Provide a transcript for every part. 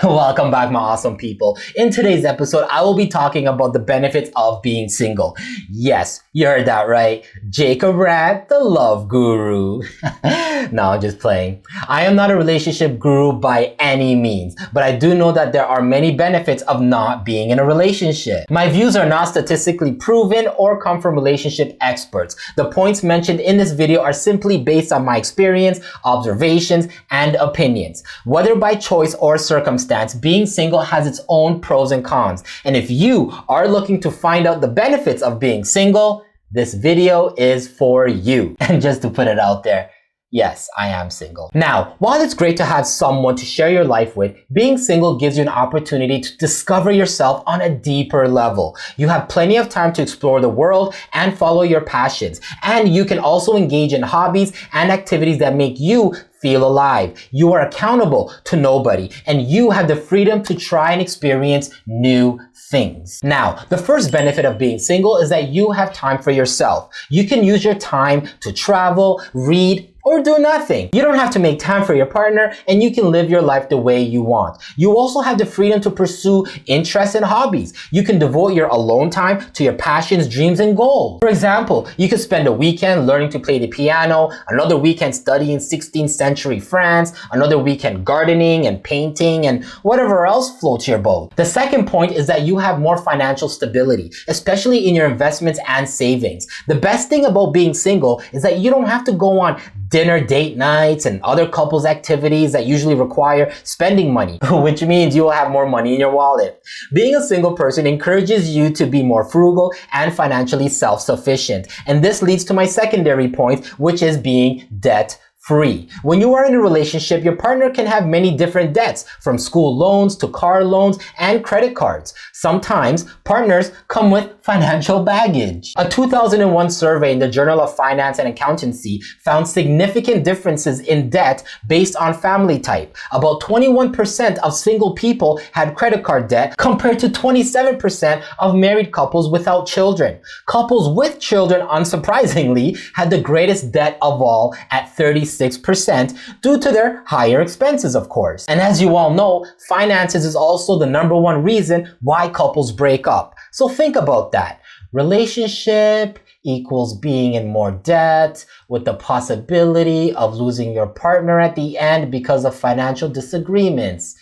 Welcome back, my awesome people. In today's episode, I will be talking about the benefits of being single. Yes, you heard that right. Jacob Rant, the love guru. No, I'm just playing. I am not a relationship guru by any means, but I do know that there are many benefits of not being in a relationship. My views are not statistically proven or come from relationship experts. The points mentioned in this video are simply based on my experience, observations, and opinions. Whether by choice or circumstance, being single has its own pros and cons. And if you are looking to find out the benefits of being single, this video is for you. And just to put it out there, yes, I am single. Now, while it's great to have someone to share your life with, being single gives you an opportunity to discover yourself on a deeper level. You have plenty of time to explore the world and follow your passions. And you can also engage in hobbies and activities that make you feel alive. You are accountable to nobody, and you have the freedom to try and experience new things. Now, the first benefit of being single is that you have time for yourself. You can use your time to travel, read, or do nothing. You don't have to make time for your partner, and you can live your life the way you want. You also have the freedom to pursue interests and hobbies. You can devote your alone time to your passions, dreams, and goals. For example, you could spend a weekend learning to play the piano, another weekend studying 16th century France, another weekend gardening and painting, and whatever else floats your boat. The second point is that you have more financial stability, especially in your investments and savings. The best thing about being single is that you don't have to go on dinner date nights and other couples activities that usually require spending money, which means you will have more money in your wallet. Being a single person encourages you to be more frugal and financially self-sufficient. And this leads to my secondary point, which is being debt-free. When you are in a relationship, your partner can have many different debts, from school loans to car loans and credit cards. Sometimes partners come with financial baggage. A 2001 survey in the Journal of Finance and Accountancy found significant differences in debt based on family type. About 21% of single people had credit card debt compared to 27% of married couples without children. Couples with children, unsurprisingly, had the greatest debt of all at 36% due to their higher expenses, of course. And as you all know, finances is also the #1 reason why couples break up. So think about that. Relationship equals being in more debt with the possibility of losing your partner at the end because of financial disagreements.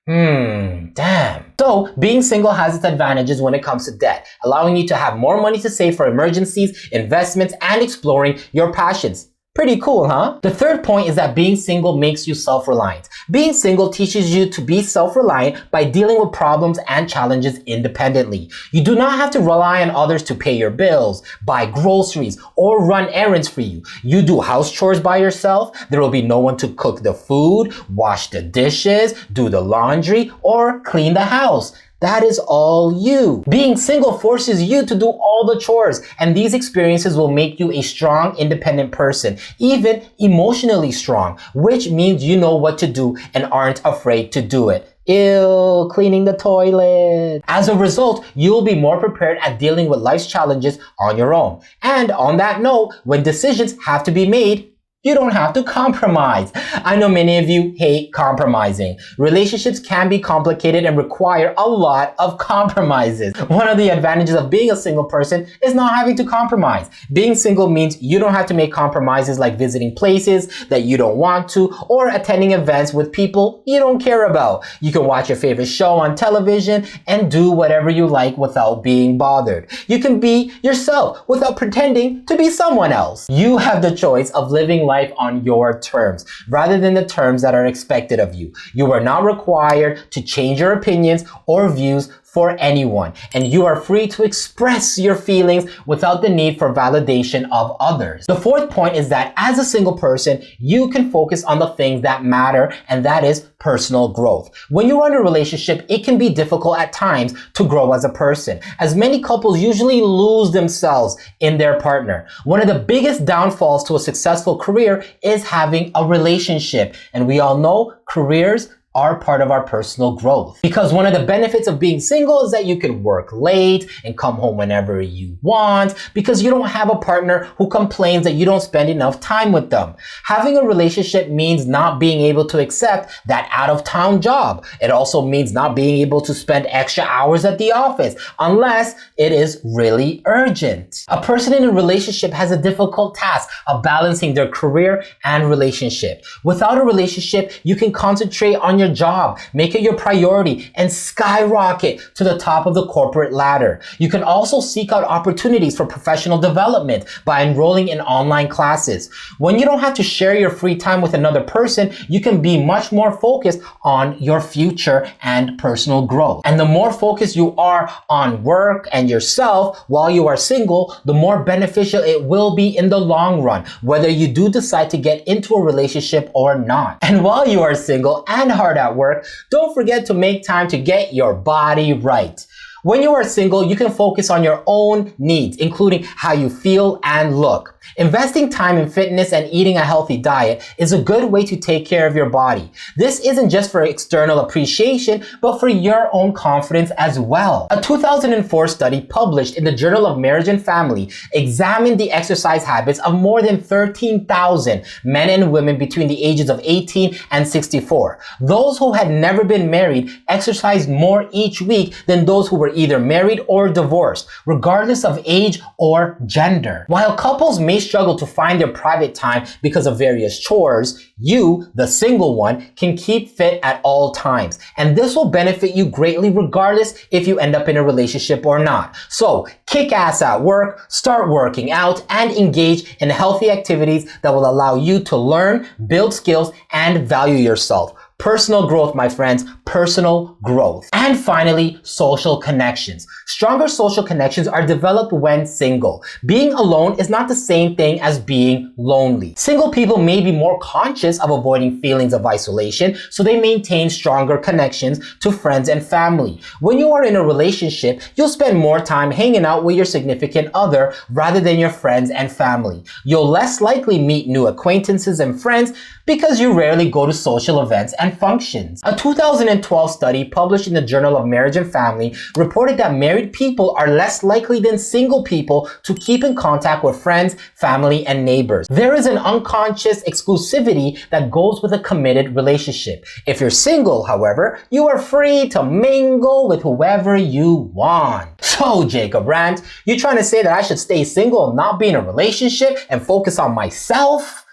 Damn. So, being single has its advantages when it comes to debt, allowing you to have more money to save for emergencies, investments, and exploring your passions. Pretty cool, huh? The third point is that being single makes you self-reliant. Being single teaches you to be self-reliant by dealing with problems and challenges independently. You do not have to rely on others to pay your bills, buy groceries, or run errands for you. You do house chores by yourself. There will be no one to cook the food, wash the dishes, do the laundry, or clean the house. That is all you. Being single forces you to do all the chores, and these experiences will make you a strong, independent person, even emotionally strong, which means you know what to do and aren't afraid to do it. Ew, cleaning the toilet. As a result, you'll be more prepared at dealing with life's challenges on your own. And on that note, when decisions have to be made, you don't have to compromise. I know many of you hate compromising. Relationships can be complicated and require a lot of compromises. One of the advantages of being a single person is not having to compromise. Being single means you don't have to make compromises like visiting places that you don't want to or attending events with people you don't care about. You can watch your favorite show on television and do whatever you like without being bothered. You can be yourself without pretending to be someone else. You have the choice of living life on your terms rather than the terms that are expected of you. You are not required to change your opinions or views for anyone, and you are free to express your feelings without the need for validation of others. The fourth point is that as a single person, you can focus on the things that matter, and that is personal growth. When you're in a relationship, it can be difficult at times to grow as a person, as many couples usually lose themselves in their partner. One of the biggest downfalls to a successful career is having a relationship, and we all know careers are part of our personal growth. Because one of the benefits of being single is that you can work late and come home whenever you want, because you don't have a partner who complains that you don't spend enough time with them. Having a relationship means not being able to accept that out-of-town job. It also means not being able to spend extra hours at the office unless it is really urgent. A person in a relationship has a difficult task of balancing their career and relationship. Without a relationship, you can concentrate on your job, make it your priority, and skyrocket to the top of the corporate ladder. You can also seek out opportunities for professional development by enrolling in online classes. When you don't have to share your free time with another person, you can be much more focused on your future and personal growth. And the more focused you are on work and yourself while you are single, the more beneficial it will be in the long run, whether you do decide to get into a relationship or not. And while you are single and hard at work, don't forget to make time to get your body right. When you are single, you can focus on your own needs, including how you feel and look. Investing time in fitness and eating a healthy diet is a good way to take care of your body. This isn't just for external appreciation, but for your own confidence as well. A 2004 study published in the Journal of Marriage and Family examined the exercise habits of more than 13,000 men and women between the ages of 18 and 64. Those who had never been married exercised more each week than those who were either married or divorced, regardless of age or gender. While couples may struggle to find their private time because of various chores, you, the single one, can keep fit at all times. And this will benefit you greatly regardless if you end up in a relationship or not. So kick ass at work, start working out, and engage in healthy activities that will allow you to learn, build skills, and value yourself. Personal growth, my friends, personal growth. And finally, social connections. Stronger social connections are developed when single. Being alone is not the same thing as being lonely. Single people may be more conscious of avoiding feelings of isolation, so they maintain stronger connections to friends and family. When you are in a relationship, you'll spend more time hanging out with your significant other rather than your friends and family. You'll less likely meet new acquaintances and friends because you rarely go to social events and functions. A 2012 study published in the Journal of Marriage and Family reported that married people are less likely than single people to keep in contact with friends, family, and neighbors. There is an unconscious exclusivity that goes with a committed relationship. If you're single, however, you are free to mingle with whoever you want. So, Jacob Rant, you trying to say that I should stay single and not be in a relationship and focus on myself?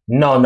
No,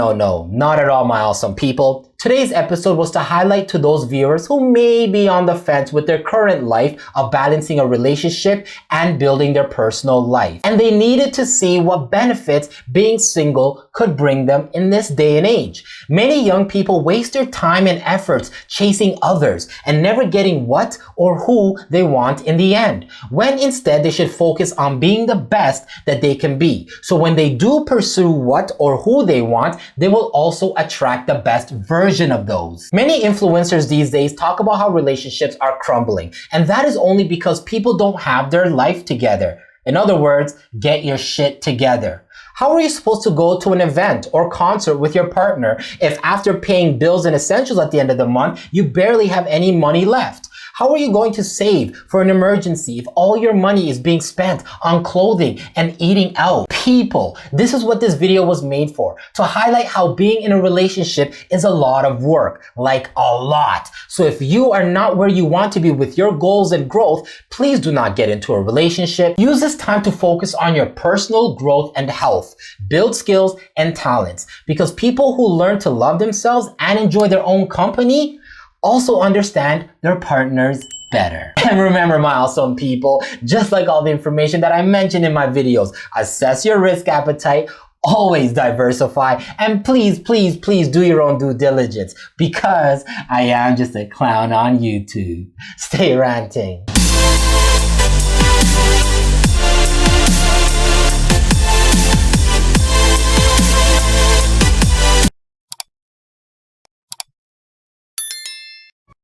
not at all, my awesome people. Today's episode was to highlight to those viewers who may be on the fence with their current life of balancing a relationship and building their personal life. And they needed to see what benefits being single could bring them in this day and age. Many young people waste their time and efforts chasing others and never getting what or who they want in the end, when instead they should focus on being the best that they can be. So when they do pursue what or who they want, they will also attract the best version of those. Many influencers these days talk about how relationships are crumbling, and that is only because people don't have their life together. In other words, get your shit together. How are you supposed to go to an event or concert with your partner if after paying bills and essentials at the end of the month, you barely have any money left? How are you going to save for an emergency if all your money is being spent on clothing and eating out? People, this is what this video was made for, to highlight how being in a relationship is a lot of work, like a lot. So if you are not where you want to be with your goals and growth, please do not get into a relationship. Use this time to focus on your personal growth and health, build skills and talents, because people who learn to love themselves and enjoy their own company also understand their partners better. And remember, my awesome people, just like all the information that I mentioned in my videos, assess your risk appetite, always diversify, and please do your own due diligence, because I am just a clown on YouTube. Stay ranting.